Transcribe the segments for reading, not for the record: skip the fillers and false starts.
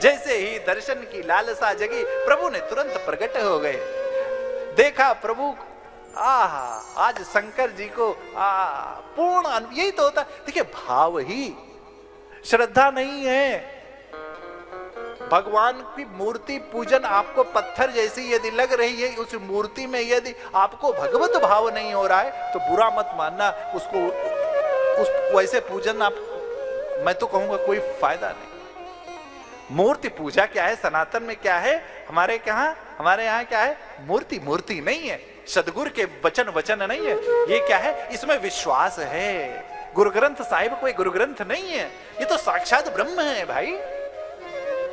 जैसे ही दर्शन की लालसा जगी, प्रभु ने तुरंत प्रकट हो गए। देखा प्रभु, आज शंकर जी को पूर्ण, यही तो होता। देखिए, भाव ही, श्रद्धा नहीं है। भगवान की मूर्ति पूजन आपको पत्थर जैसी यदि लग रही है, उस मूर्ति में यदि आपको भगवत भाव नहीं हो रहा है तो बुरा मत मानना, उसको उस वैसे पूजन आप, मैं तो कहूंगा कोई फायदा नहीं। मूर्ति पूजा क्या है, सनातन में क्या है, हमारे यहाँ क्या है, मूर्ति नहीं है, सदगुरु के वचन नहीं है। ये क्या है, इसमें विश्वास है। गुरु ग्रंथ साहिब कोई गुरु ग्रंथ नहीं है, ये तो साक्षात ब्रह्म है भाई।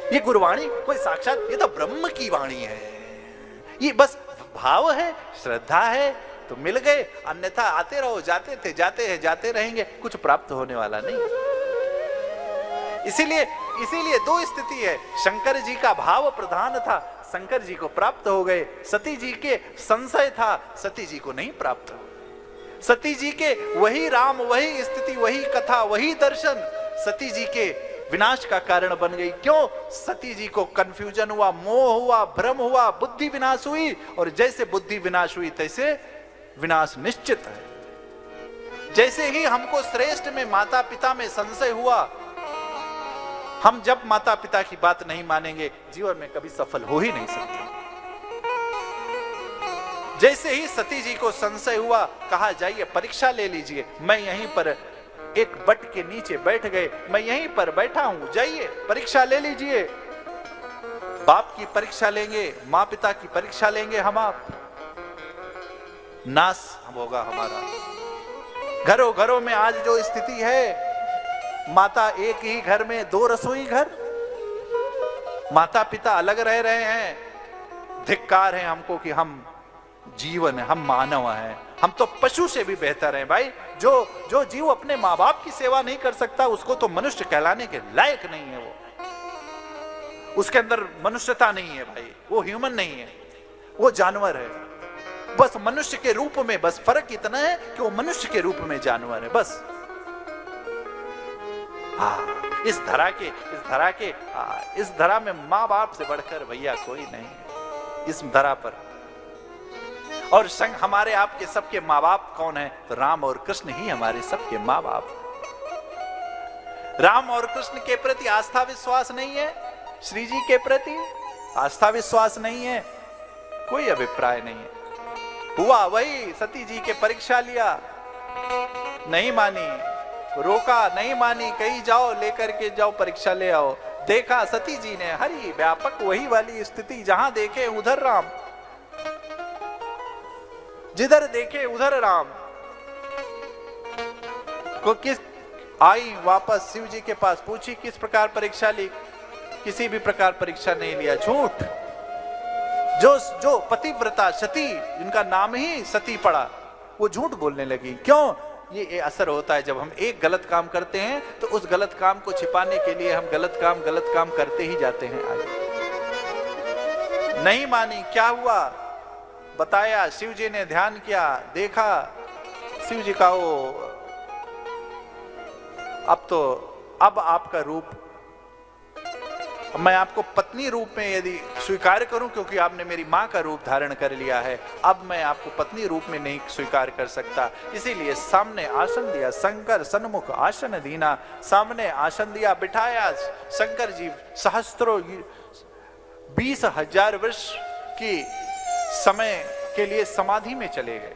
ये गुरुवाणी कोई साक्षात, ये तो ब्रह्म की वाणी है। ये बस भाव है, श्रद्धा है तो मिल गए, अन्यथा आते रहो, जाते थे, जाते रहेंगे, कुछ प्राप्त होने वाला नहीं। इसीलिए दो स्थिति है। शंकर जी का भाव प्रधान था, शंकर जी को प्राप्त हो गए। सती जी के संशय था, सती जी को नहीं प्राप्त। सती जी के वही राम, वही स्थिति, वही कथा, वही दर्शन सती जी के विनाश का कारण बन गई। क्यों? सती जी को कंफ्यूजन हुआ, मोह हुआ, भ्रम हुआ, बुद्धि विनाश हुई, और जैसे बुद्धि विनाश हुई तैसे विनाश निश्चित है। जैसे ही हमको श्रेष्ठ में, माता पिता में संशय हुआ, हम जब माता पिता की बात नहीं मानेंगे, जीवन में कभी सफल हो ही नहीं सकते। जैसे ही सती जी को संशय हुआ, कहा जाइए परीक्षा ले लीजिए, मैं यहीं पर एक बट के नीचे बैठ गए, मैं यहीं पर बैठा हूं, जाइए परीक्षा ले लीजिए। बाप की परीक्षा लेंगे, माँ पिता की परीक्षा लेंगे हम आप, नाश होगा हमारा। घरों घरों में आज जो स्थिति है, माता एक ही घर में 2 रसोई घर, माता पिता अलग रह रहे हैं। धिक्कार है हमको कि हम जीवन है, हम मानव हैं, हम तो पशु से भी बेहतर हैं भाई। जो जीव अपने माँ बाप की सेवा नहीं कर सकता, उसको तो मनुष्य कहलाने के लायक नहीं है। वो, उसके अंदर मनुष्यता नहीं है भाई, वो ह्यूमन नहीं है, वो जानवर है। बस मनुष्य के रूप में, बस फर्क इतना है कि वो मनुष्य के रूप में जानवर है, बस। इस धरा में माँ बाप से बढ़कर भैया कोई नहीं है इस धरा पर। और संग हमारे आपके सबके माँ बाप कौन है? तो राम और कृष्ण ही हमारे सबके माँ बाप। राम और कृष्ण के प्रति आस्था विश्वास नहीं है, श्री जी के प्रति आस्था विश्वास नहीं है, कोई अभिप्राय नहीं है। हुआ वही, सती जी के परीक्षा लिया, नहीं मानी, रोका, नहीं मानी, कहीं जाओ लेकर के जाओ, परीक्षा ले आओ। देखा सती जी ने, हरि व्यापक वही वाली स्थिति, जहां देखे उधर राम, जिधर देखे उधर राम। को किस आई वापस शिव जी के पास, पूछी किस प्रकार परीक्षा ली, किसी भी प्रकार परीक्षा नहीं लिया, झूठ। जो पतिव्रता सती, जिनका नाम ही सती पड़ा, वो झूठ बोलने लगी। क्यों? ये असर होता है जब हम एक गलत काम करते हैं तो उस गलत काम को छिपाने के लिए हम गलत काम करते ही जाते हैं आगे। नहीं मानी, क्या हुआ बताया, शिव जी ने ध्यान किया, देखा शिव जी का वो, अब आपका रूप, मैं आपको पत्नी रूप में यदि स्वीकार करूं, क्योंकि आपने मेरी मां का रूप धारण कर लिया है, अब मैं आपको पत्नी रूप में नहीं स्वीकार कर सकता। इसीलिए सामने आसन दिया, शंकर सन्मुख आसन दीना, सामने आसन दिया, बिठाया। शंकर जी सहस्त्रों 20,000 वर्ष की समय के लिए समाधि में चले गए।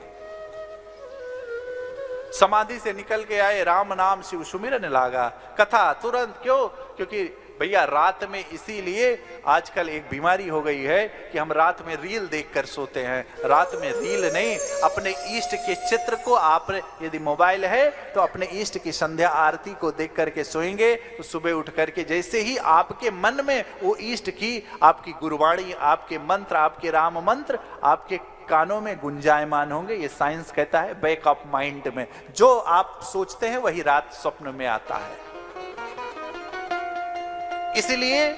समाधि से निकल के आए, राम नाम शिव सुमिरन लागा। कथा तुरंत, क्यों? क्योंकि भैया रात में, इसीलिए आजकल एक बीमारी हो गई है कि हम रात में रील देखकर सोते हैं। रात में रील नहीं, अपने इष्ट के चित्र को, आप यदि मोबाइल है तो अपने इष्ट की संध्या आरती को देख करके सोएंगे तो सुबह उठ करके जैसे ही आपके मन में वो इष्ट की, आपकी गुरुवाणी, आपके मंत्र, आपके राम मंत्र आपके कानों में गुंजायमान होंगे। ये साइंस कहता है बैकअप माइंड में जो आप सोचते हैं वही रात स्वप्न में आता है। इसलिए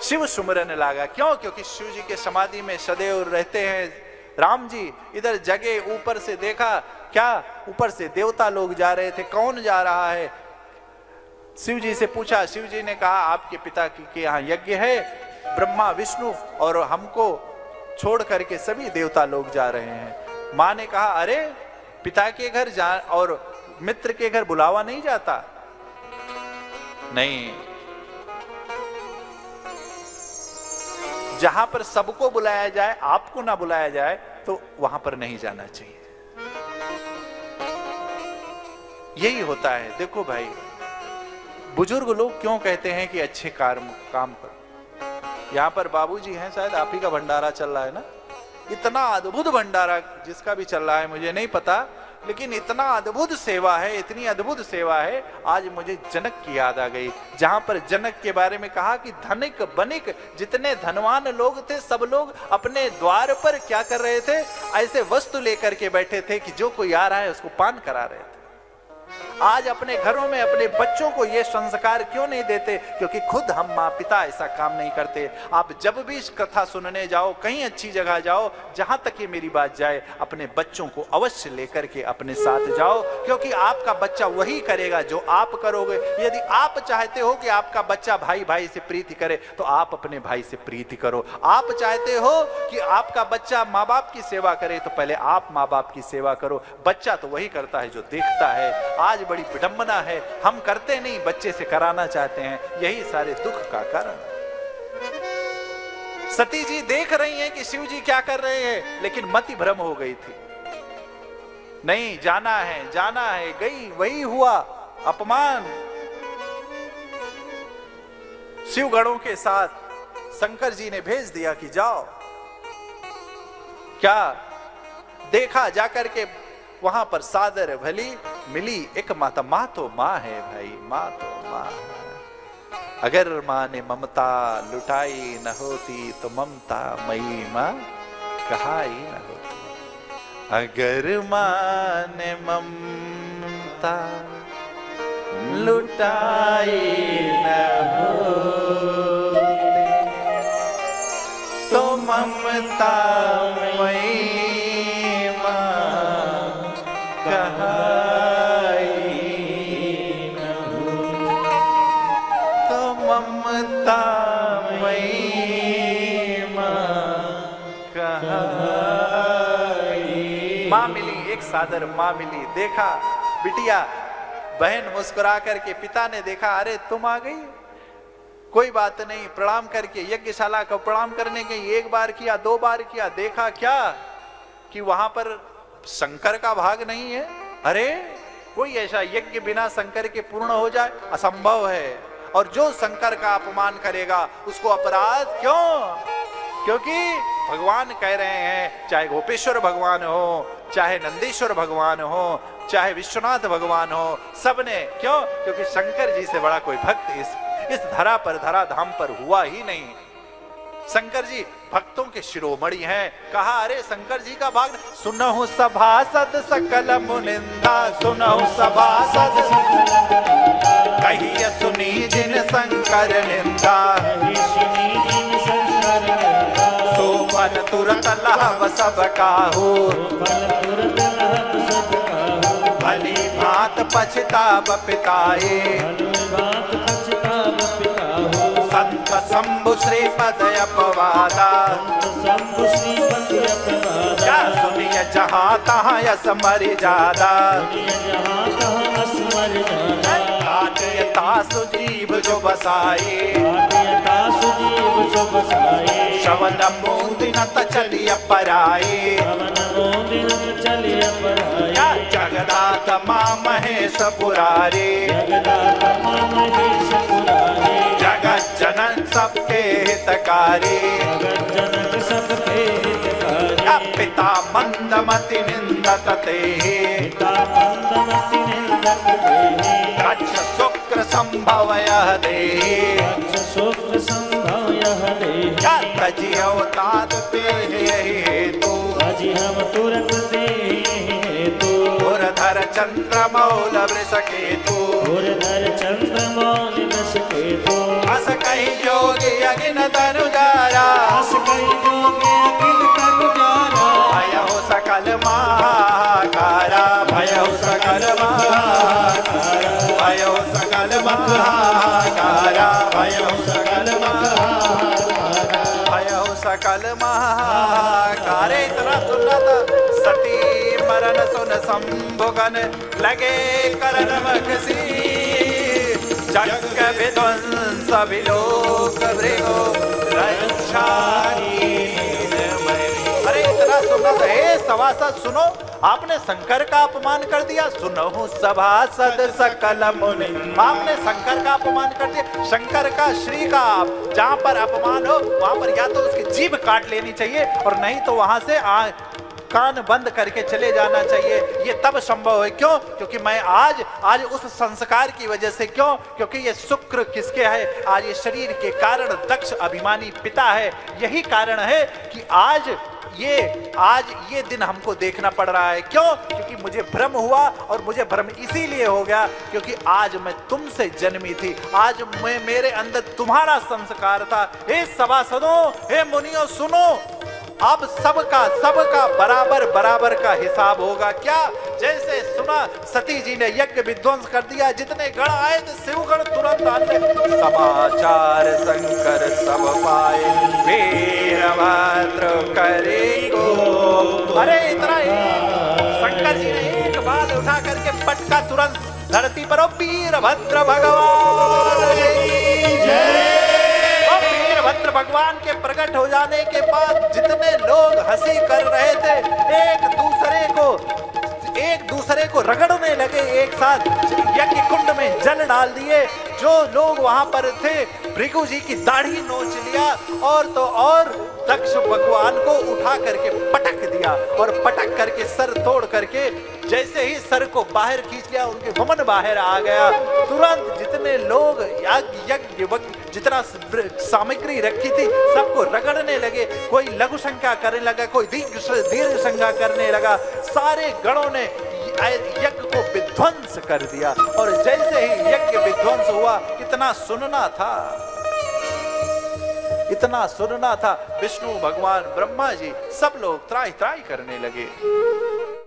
शिव सुमिरन लागा। क्यों? क्योंकि शिव जी के समाधि में सदैव रहते हैं राम जी। इधर जगे, ऊपर से देखा, क्या ऊपर से देवता लोग जा रहे थे, कौन जा रहा है? शिव जी से पूछा, शिव जी ने कहा आपके पिता के यहाँ यज्ञ है, ब्रह्मा विष्णु और हमको छोड़ करके सभी देवता लोग जा रहे हैं। माँ ने कहा अरे पिता के घर जा और मित्र के घर बुलावा नहीं जाता? नहीं, जहां पर सबको बुलाया जाए आपको ना बुलाया जाए तो वहां पर नहीं जाना चाहिए। यही होता है। देखो भाई, बुजुर्ग लोग क्यों कहते हैं कि अच्छे काम करो। यहां पर बाबूजी हैं, शायद आप ही का भंडारा चल रहा है ना, इतना अद्भुत भंडारा जिसका भी चल रहा है मुझे नहीं पता, लेकिन इतना अद्भुत सेवा है, इतनी अद्भुत सेवा है। आज मुझे जनक की याद आ गई, जहां पर जनक के बारे में कहा कि धनिक बनिक जितने धनवान लोग थे सब लोग अपने द्वार पर क्या कर रहे थे, ऐसे वस्तु लेकर के बैठे थे कि जो कोई आ रहा है उसको पान करा रहे थे। आज अपने घरों में अपने बच्चों को ये संस्कार क्यों नहीं देते? क्योंकि खुद हम माँ पिता ऐसा काम नहीं करते। आप जब भी कथा सुनने जाओ, कहीं अच्छी जगह जाओ, जहां तक ये मेरी बात जाए, अपने बच्चों को अवश्य लेकर के अपने साथ जाओ, क्योंकि आपका बच्चा वही करेगा जो आप करोगे। यदि आप चाहते हो कि आपका बच्चा भाई भाई से प्रीति करे तो आप अपने भाई से प्रीति करो। आप चाहते हो कि आपका बच्चा माँ बाप की सेवा करे तो पहले आप माँ बाप की सेवा करो। बच्चा तो वही करता है जो देखता है। आज बड़ी विडंबना है, हम करते नहीं, बच्चे से कराना चाहते हैं। यही सारे दुख का कारण। सती जी देख रही हैं कि शिव जी क्या कर रहे हैं, लेकिन मति भ्रम हो गई थी। नहीं, जाना है, जाना है। गई, वही हुआ अपमान। शिव गणों के साथ शंकर जी ने भेज दिया कि जाओ। क्या देखा, जाकर के वहां पर सादर भली मिली एक माता। माँ तो माँ है भाई, माँ तो माँ है। अगर माँ ने ममता लुटाई न होती तो ममता मई माँ कहाई न होती। अगर माँ ने ममता लुटाई न होती तो ममता मई माँ मिली, एक सादर माँ मिली। देखा बिटिया, बहन मुस्कुरा करके, पिता ने देखा अरे तुम आ गई, कोई बात नहीं। प्रणाम करके यज्ञशाला को प्रणाम करने के एक बार किया, 2 बार किया। देखा क्या कि वहां पर शंकर का भाग नहीं है। अरे कोई ऐसा यज्ञ बिना शंकर के पूर्ण हो जाए, असंभव है। और जो शंकर का अपमान करेगा उसको अपराध क्यों? क्योंकि भगवान कह रहे हैं, चाहे गोपेश्वर भगवान हो, चाहे नंदीश्वर भगवान हो, चाहे विश्वनाथ भगवान हो, सबने क्यों? क्योंकि शंकर जी से बड़ा कोई भक्त इस धरा पर, धरा धाम पर हुआ ही नहीं। शंकर जी भक्तों के शिरोमणि हैं। कहा अरे शंकर जी का भाग, सुनहु सभासद सकल मुनिंदा, सुनहु सभासद कहिए सुनी जिन शंकर निंदा, सोपन तुरत लहब सब काहू, भली भात पछताब पिताए, संत शंभु श्रीपद अपवादा, क्या सुनिए जहाँ तहाँ यस मरि जादा, सुजीव जो बसाए, श्रवण मोदिनत चलिय पराए, जगदात माँ महेश पुरारे, जगत जनन सबके हितकारी, पिता मंदमति निंदत ते, रक्ष शुक्र संभव यह दे, तजी अवतार ते हेतु, धर चंद्र मौल वृषकेतु, अस कही योगी अगिन तनुजारा, भयहु सकल महाकारा, भयहु सकल महाकारा, भयहु सकल महाकारा। सकल भयो सकल महाकारे। इतना सुनना था। सती मरण सुन संभुगन लगे करन मगसी, जग विध्वंस विलोक भृगो रक्षा। अरे इतना सुनना था। हे सभासद सुनो, आपने शंकर का अपमान कर दिया। सुनो सभासद सकल मुनि, आपने शंकर का अपमान कर दिया। शंकर का, श्री का जहां पर अपमान हो वहां पर या तो उसकी जीभ काट लेनी चाहिए और नहीं तो वहां से कान बंद करके चले जाना चाहिए। ये तब संभव है। क्यों? क्योंकि मैं आज उस संस्कार की वजह से, क्यों? क्योंकि ये शुक्र किसके है? आज ये शरीर के कारण दक्ष अभिमानी पिता है। यही कारण है कि आज ये दिन हमको देखना पड़ रहा है। क्यों? क्योंकि मुझे भ्रम हुआ और मुझे भ्रम इसीलिए हो गया क्योंकि आज मैं तुमसे जन्मी थी। आज मेरे अंदर तुम्हारा संस्कार था। हे सभासदों, हे मुनियों सुनो, अब सबका बराबर का हिसाब होगा। क्या? जैसे सुना सती जी ने यज्ञ विध्वंस कर दिया, जितने गण आए थे शिवगण तुरंत आते। समाचार शंकर सब पाए, वीरभद्र करे को। अरे इतना ही शंकर जी ने एक बाल उठा करके पटका तुरंत धरती पर। वीरभद्र भगवान वीरभद्र भगवान के प्रकट हो जाने के बाद जितने लोग हंसी कर रहे थे, एक दूसरे को रगड़ने लगे, एक साथ यज्ञ कुंड में जल डाल दिए। जो लोग वहां पर थे भृगु जी की दाढ़ी नोच लिया और तो और दक्ष भगवान को उठा करके पटक दिया और पटक करके सर तोड़ करके जैसे ही सर को बाहर खींच लिया, उनके वमन बाहर आ गया। तुरंत जितने लोग यज्ञ जितना सामग्री रखी थी सबको रगड़ने लगे। कोई लघु शंका करने लगा, कोई दीर्घ शंका करने लगा। सारे गणों ने यज्ञ को विध्वंस कर दिया और जैसे ही यज्ञ विध्वंस हुआ, इतना सुनना था। विष्णु भगवान, ब्रह्मा जी, सब लोग त्राही त्राही करने लगे।